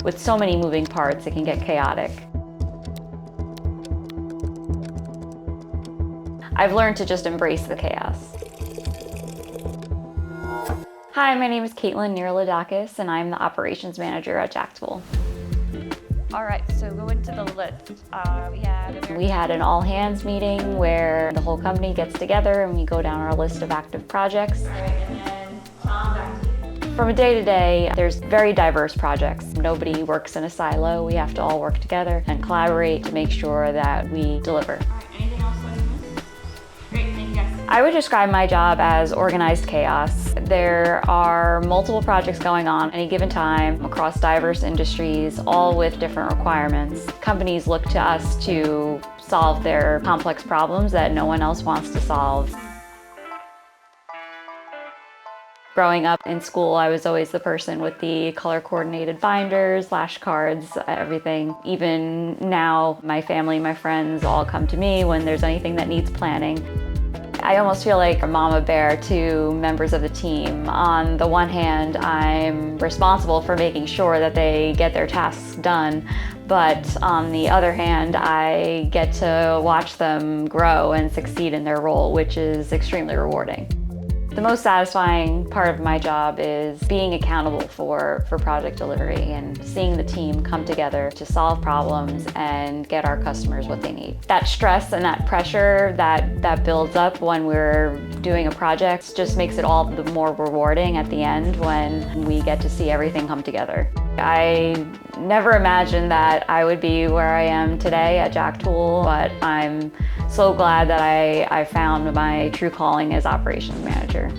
With so many moving parts, it can get chaotic. I've learned to just embrace the chaos. Hi, my name is Kaitlyn Neroladakis, and I'm the operations manager at JAKTOOL. All right, so go into the list. We had an all-hands meeting where the whole company gets together and we go down our list of active projects. All right, and then Tom, back to you. From a day-to-day, there's very diverse projects. Nobody works in a silo. We have to all work together and collaborate to make sure that we deliver. All right, anything else that you missed? Great, thank you guys. I would describe my job as organized chaos. There are multiple projects going on at any given time across diverse industries, all with different requirements. Companies look to us to solve their complex problems that no one else wants to solve. Growing up in school, I was always the person with the color-coordinated binders, flashcards, everything. Even now, my family, my friends all come to me when there's anything that needs planning. I almost feel like a mama bear to members of the team. On the one hand, I'm responsible for making sure that they get their tasks done, but on the other hand, I get to watch them grow and succeed in their role, which is extremely rewarding. The most satisfying part of my job is being accountable for project delivery and seeing the team come together to solve problems and get our customers what they need. That stress and that pressure that builds up when we're doing a project just makes it all the more rewarding at the end when we get to see everything come together. I never imagined that I would be where I am today at JAKTOOL, but I'm so glad that I found my true calling as operations manager.